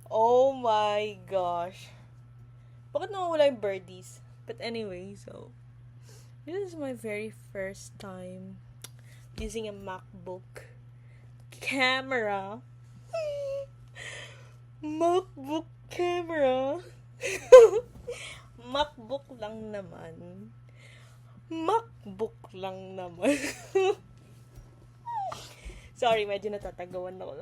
Oh my gosh. Bakit nawawala yung birdies? But anyway, so, this is my very first time using a MacBook camera. MacBook camera. MacBook lang naman. MacBook lang naman. Sorry, medyo natatagawan ako.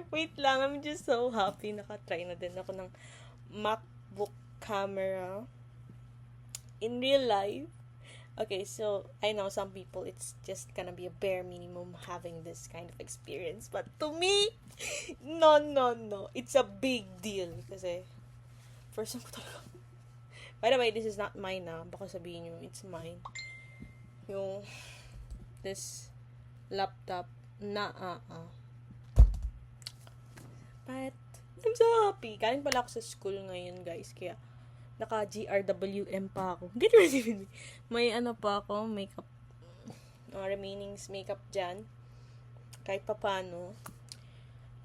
Wait lang, I'm just so happy. Nakatry na din ako ng MacBook camera in real life. Okay, so I know some people it's just gonna be a bare minimum having this kind of experience. But to me, no, no, no. It's a big deal. Kasi, first time ko talaga. By the way, this is not mine na. Baka sabihin nyo, it's mine. Yung, this laptop na But, I'm so happy. Galing pala ako sa school ngayon, guys. Kaya, naka-GRWM pa ako. Get ready with me. May ano pa ako, makeup, remaining makeup dyan. Kahit pa paano.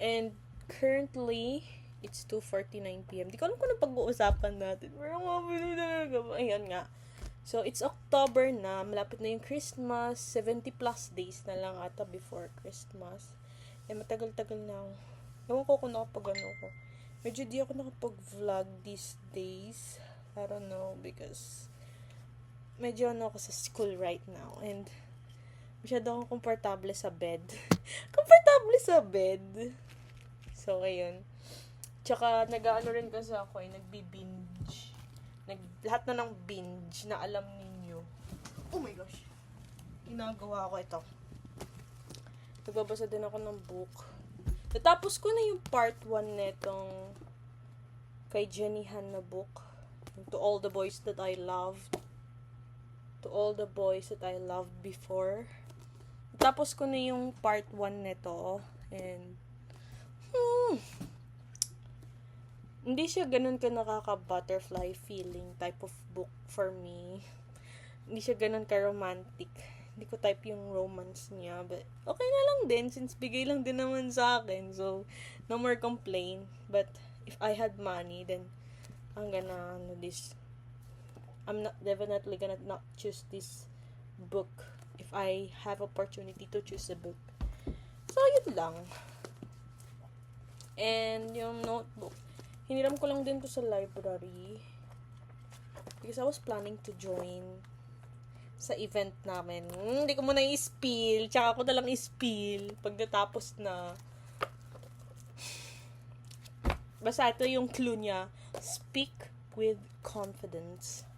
And, currently, it's 2:49 p.m. Di ko alam kung ano pag-uusapan natin. Pero talaga. Ayan nga. So, it's October na. Malapit na yung Christmas. 70 plus days na lang ata before Christmas. Eh, matagal-tagal na ako. Ewan ko kung nakapag-ano ko. Medyo di ako nakapag-vlog these days. I don't know, because medyo ano ako sa school right now. And masyado akong komportable sa bed. Komportable sa bed. So, ayun. Tsaka, nag-ano rin kasi ako nagbi-binge. Lahat na ng binge na alam ninyo. Oh my gosh. Ginagawa ko ito. Nagbabasa din ako ng book. Natapos ko na yung part 1 netong kay Jenny Han na book. To All the Boys That I Loved. To All the Boys That I Loved Before. Natapos ko na yung part 1 nito. And, hindi siya ganun ka nakaka-butterfly feeling type of book for me. Hindi siya ganun ka-romantic. Hindi ko type yung romance niya. But, okay na lang din. Since bigay lang din naman sa akin. So, no more complain. But, if I had money, then, I'm definitely gonna not choose this book. If I have opportunity to choose a book. So, yun lang. And, yung notebook. Hiniram ko lang din to sa library. Because I was planning to join sa event namin. Hindi ko muna i-spill. Tsaka ako na lang i-spill. Pag natapos na. Basta ito yung clue niya. Speak with confidence.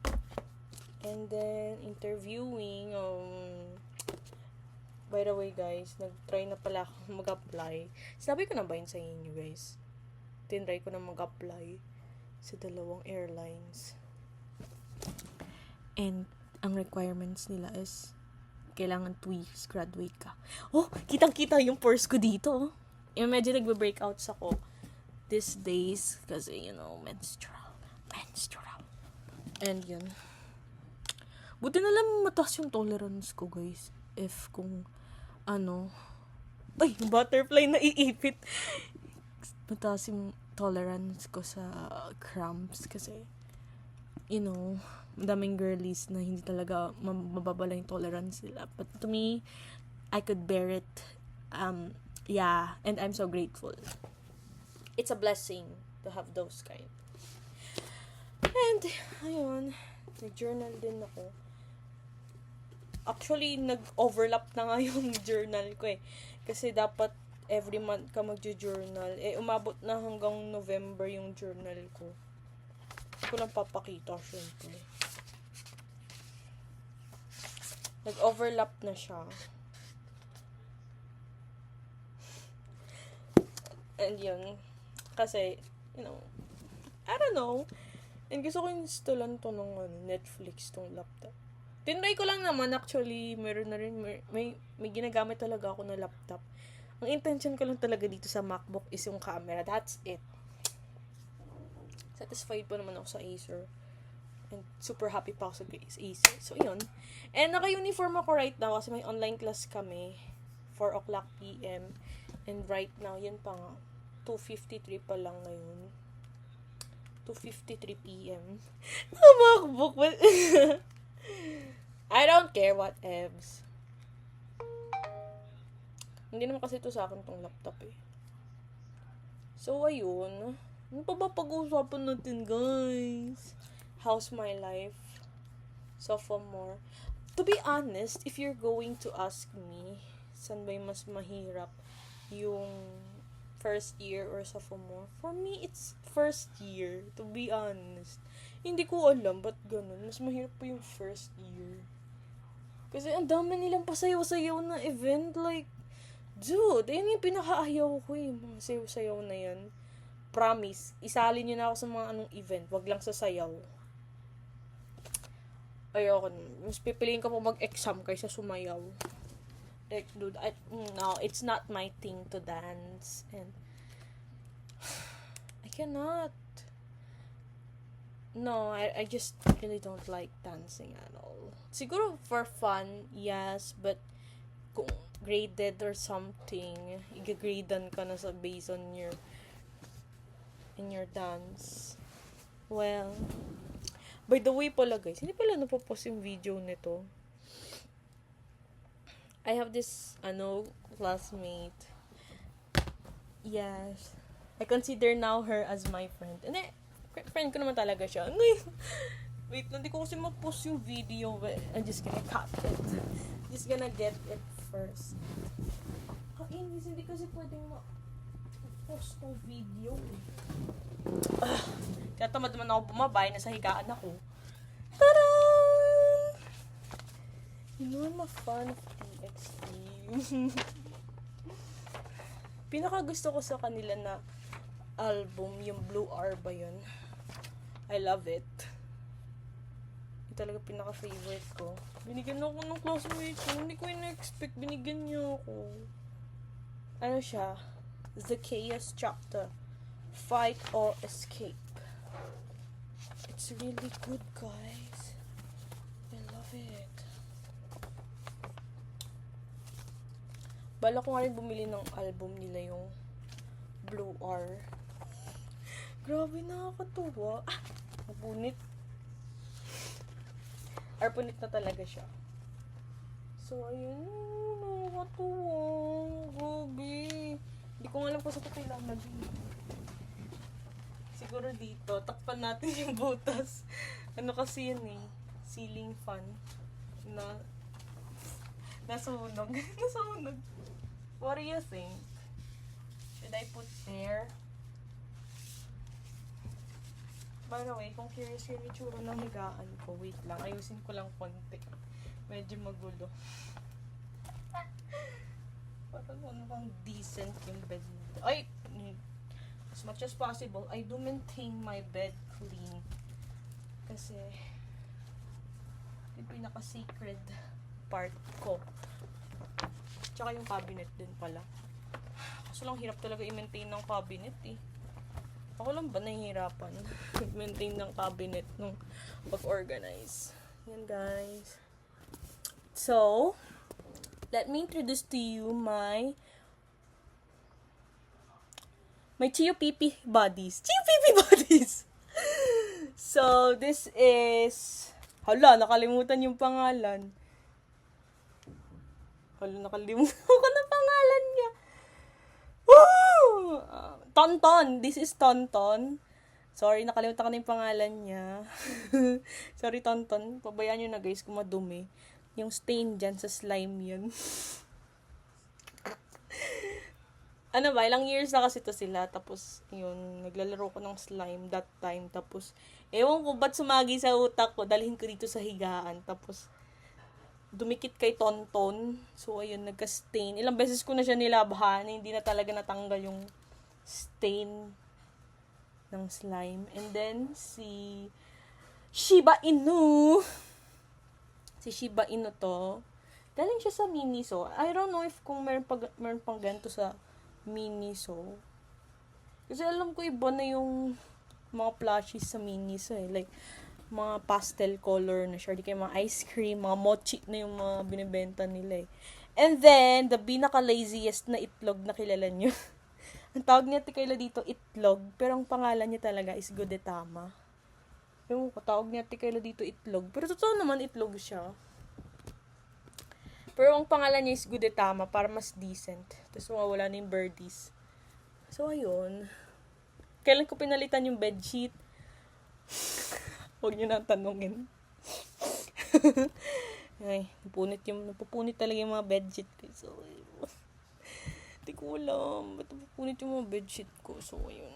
And then, interviewing. By the way, guys, nag-try na pala ako mag-apply. Sinabi ko na ba yun sa inyo, guys? Tinry ko na mag-apply sa 2 airlines. And, ang requirements nila is kailangan 2 years graduate ka. Oh, kitang-kita yung purse ko dito. Yung medyo nagbe-breakouts ako these days kasi, menstrual. And yun. Buti na lang mataas yung tolerance ko, guys. If kung, ay, butterfly na iipit. Mataas yung tolerance ko sa cramps kasi, daming girlies na hindi talaga mababala yung tolerance nila. But to me, I could bear it. Yeah, and I'm so grateful. It's a blessing to have those kind. And, ayun, nag-journal din ako. Actually, nag-overlap na nga yung journal ko Kasi dapat every month ka mag-journal. Umabot na hanggang November yung journal ko. Hindi ko lang papakita, syempre. Nag-overlap na siya. And yun. Kasi, I don't know. And gusto ko installan to ng Netflix tong laptop. Tinry ko lang naman, actually, meron na rin, may ginagamit talaga ako na laptop. Ang intention ko lang talaga dito sa MacBook is yung camera. That's it. Satisfied po naman ako sa Acer. And super happy pa ako sa Acer. So, yun. And naka-uniform ako right now kasi may online class kami. 4 o'clock p.m. And right now, yun pa nga, 2:53 pa lang ngayon. 2:53 p.m. Nakabakbok. I don't care what evs. Hindi naman kasi ito sa akin tong laptop eh. So, ayun. Ano pa ba pag-uusapan natin, guys? How's my life? Sophomore. To be honest, if you're going to ask me, saan ba yung mas mahirap? Yung first year or sophomore? For me, it's first year, to be honest. Hindi ko alam ba't ganun. Mas mahirap po yung first year. Kasi ang dami nilang pasayaw-sayaw na event. Like, dude, yun yung pinakaayaw ko eh. Mga sayaw-sayaw na yan. Promise, isali nyo na ako sa mga anong event. Wag lang sa sayaw. Ayoko. Mas pipiliin ko po mag-exam kaysa sumayaw. Like, dude, no, it's not my thing to dance. And, I cannot. No, I just really don't like dancing at all. Siguro for fun, yes, but kung graded or something, i-gradean ka na sa based on your dance. Well, by the way pala guys, hindi pala napopost yung video nito. I have this, classmate. Yes. I consider now her as my friend. And friend ko naman talaga siya. Wait, hindi ko kasi ma-post yung video. But I'm just gonna cut it. Just gonna get it first. Hindi kasi pwedeng ma-post yung video. Kaya tamad naman ako bumabay. Nasa higaan ako. Tadaan! You know, I'm a fan of TXT. Pinaka gusto ko sa kanila na album, yung Blue R ba yun? I love it. Yung talaga pinaka favorite ko. Binigyan ako ng classmate ko. Hindi ko in-expect. Binigyan niyo ako. Ano siya? Zacchaeus Chapter. Fight or Escape. It's really good, guys. I love it. Bala ko nga rin bumili ng album nila, yung Blue R. Grabe, nakakatuwa. Mapunit. Arpunit na talaga siya. So, ayun. Nakakatuwa. Grabe. Hindi ko nga alam kung sa ito kailangan din. Siguro dito, takpan natin yung butas. Ano kasi yun eh. Ceiling fan. Nasunog. Nasunog. What do you think? Should I put there? By the way, kung curious yung itsura ng higaan ko, wait lang, ayusin ko lang konti. Medyo magulo. Parang ano bang decent yung bed. Ay! As much as possible, I do maintain my bed clean. Kasi, yung pinaka-sacred part ko. Tsaka yung cabinet din pala. Kaso lang hirap talaga i-maintain ng cabinet eh. Ako lang ba nahihirapan i-maintain ng cabinet nung pag-organize. Yan guys. So, let me introduce to you my TUPP bodies. TUPP bodies! So, this is... Hala, nakalimutan yung pangalan. Nakalimutan ko na pangalan niya. Woo! Tonton. This is Tonton. Sorry, nakalimutan ko na yung pangalan niya. Sorry, Tonton. Pabayaan nyo na guys kung madumi. Yung stain dyan sa slime yun. Ano ba, ilang years na kasi to sila. Tapos, yun, naglalaro ko ng slime that time. Tapos, ewan ko ba't sumagi sa utak ko. Dalhin ko dito sa higaan. Tapos, dumikit kay Tonton. So, ayun, nagka-stain. Ilang beses ko na siya nilabahan. Hindi na talaga natanggal yung stain ng slime. And then, si Shiba Inu. Si Shiba Inu to. Galing siya sa Miniso. I don't know if kung meron pang ganito sa Miniso. Kasi alam ko iba na yung mga plushies sa Miniso eh. Like, mga pastel color na siya. Di kayo mga ice cream, mga mochi na yung mga binibenta nila eh. And then, the pinaka-laziest na itlog na kilala nyo. Ang tawag niya Kayla dito, itlog. Pero ang pangalan niya talaga is Gudetama. Yung tawag niya Kayla dito, itlog. Pero totoo naman, itlog siya. Pero ang pangalan niya is Gudetama para mas decent. Tapos mawawala na yung birdies. So, ayun. Kailan ko pinalitan yung bedsheet? Huwag nyo na tanungin. Ay, napupunit talaga yung mga bedsheet ko. So, hindi ko alam. Ba't napupunit yung mga bedsheet ko? So, ayun.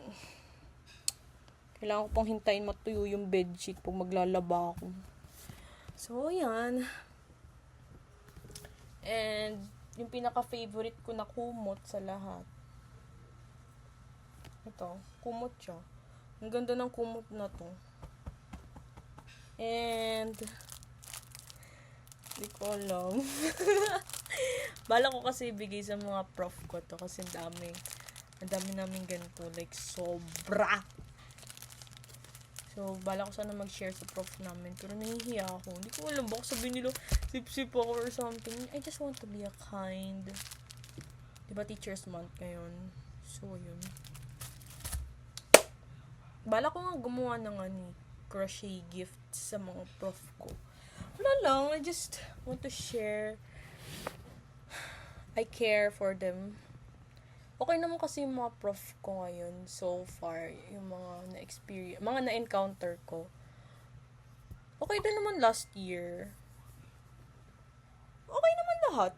Kailangan ko pang hintayin matuyo yung bedsheet pag maglalaba ako. So, ayan. And, yung pinaka-favorite ko na kumot sa lahat. Ito, kumot siya. Ang ganda ng kumot na to. And, hindi ko alam. Bala ko kasi ibigay sa mga prof ko to kasi ang dami namin ganito. Like, sobra. So, bala ko sana mag-share sa prof namin. Pero nahihiya ako. Hindi ko alam. Baka sabihin nila, sip-sip ako or something. I just want to be a kind. Diba Teacher's Month ngayon? So, yun. Bala ko nga gumawa ng crochet gifts sa mga prof ko. Wala lang. I just want to share. I care for them. Okay naman kasi yung mga prof ko ngayon so far, yung mga na-experience, mga na-encounter ko. Okay din naman last year. Okay naman lahat.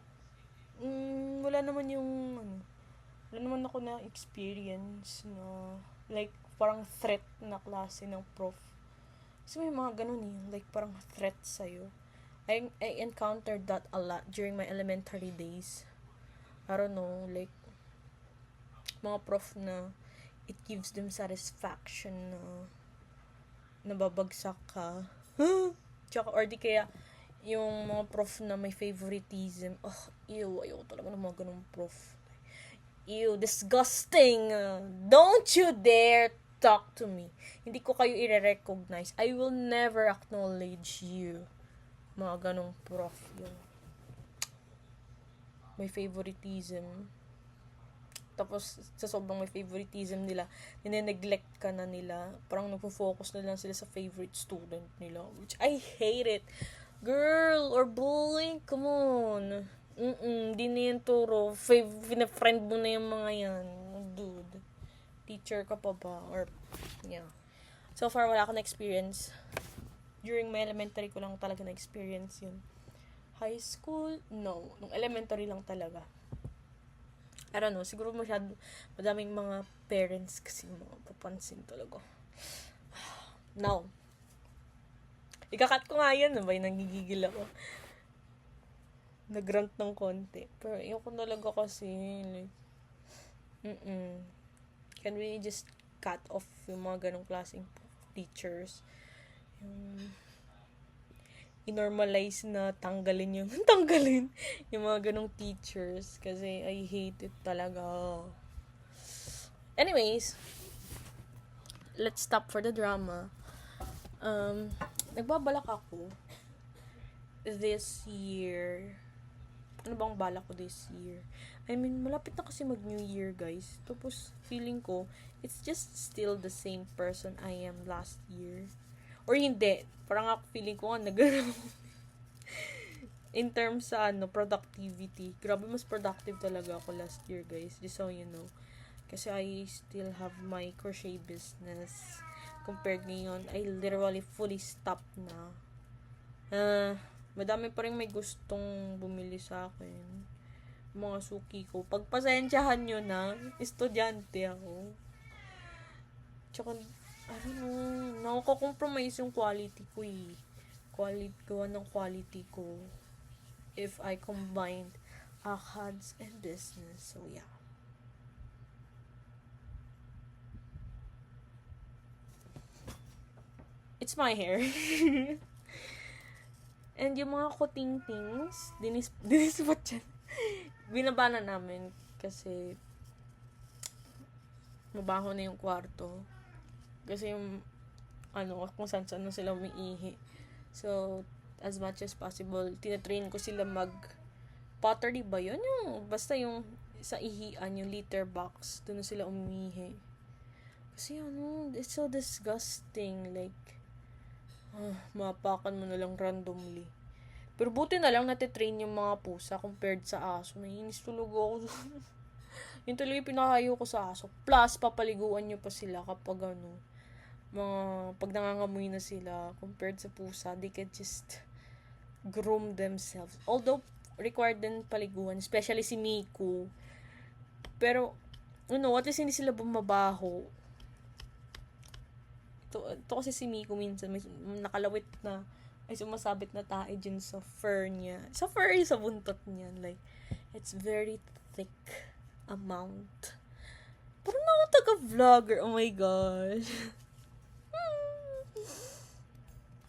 Wala naman wala naman ako na-experience na, like, parang threat na klase ng prof. Kasi may mga ganun like, parang threat sa'yo. I encountered that a lot during my elementary days. I don't know, like, mga prof na it gives them satisfaction na nababagsak ka. Tsaka, or di kaya, yung mga prof na may favoritism. Ew, ayaw talaga ng mga ganung prof. Ew, disgusting. Don't you dare talk to me. Hindi ko kayo i-recognize. I will never acknowledge you. Mga ganung prof yun. May favoritism. Tapos, sa sobrang may favoritism nila, nine-neglect ka na nila. Parang nagpo-focus na lang sila sa favorite student nila. Which, I hate it. Girl, or boy, come on. Di na yan turo. Friend mo na yung mga yan. Dude. Teacher ka pa ba? Or, yeah. So far, wala akong experience. During my elementary ko lang talaga na-experience yun. High school? No. Nung elementary lang talaga. I don't know, siguro madaming mga parents kasi mga papansin talaga. Now, ikakat ko nga yan, nangigigil ako. Nagrant ng konti. Pero yung ko talaga kasi, like, can we just cut off yung mga ganong klaseng teachers? I-normalize na tanggalin yung mga ganong teachers kasi I hate it talaga. Anyways, let's stop for the drama. Nagbabalak ako this year. Ano bang balak ko this year? I mean, malapit na kasi mag-New Year, guys. Tapos, feeling ko, it's just still the same person I am last year. Or hindi. Parang ako feeling ko nga in terms sa productivity. Grabe, mas productive talaga ako last year, guys. Just so you know. Kasi I still have my crochet business. Compared ngayon, I literally fully stopped na. Madami pa rin may gustong bumili sa akin. Mga suki ko. Pagpasensyahan nyo na, estudyante ako. Tsaka, I don't know, nakaka-compromise yung quality ko gawa ng quality ko if I combined ACADS and business. So, yeah. It's my hair. And yung mga kuting-tings, dinis what yan? Binaba na namin kasi mabaho na yung kwarto. Kasi yung, kung saan na sila umiihi. So, as much as possible, tinatrain ko sila pottery ba yun? Basta yung sa ihian, yung litter box, doon na sila umihi. Kasi it's so disgusting. Like, mapakan mo na lang randomly. Pero buti na lang natitrain yung mga pusa compared sa aso. Naiinis tulog ako. Yung tuloy pinakayo ko sa aso. Plus, papaliguan nyo pa sila kapag pag nangangamoy na sila compared sa pusa, they can just groom themselves. Although, required din paliguan, especially si Miku. Pero, at least hindi sila bumabaho. Ito kasi si Miku minsan, may nakalawit na, ay sumasabit na tae dyan sa fur niya. Sa fur, sa buntot niya. Like, it's very thick amount. Parang ako taga-vlogger. Oh my gosh.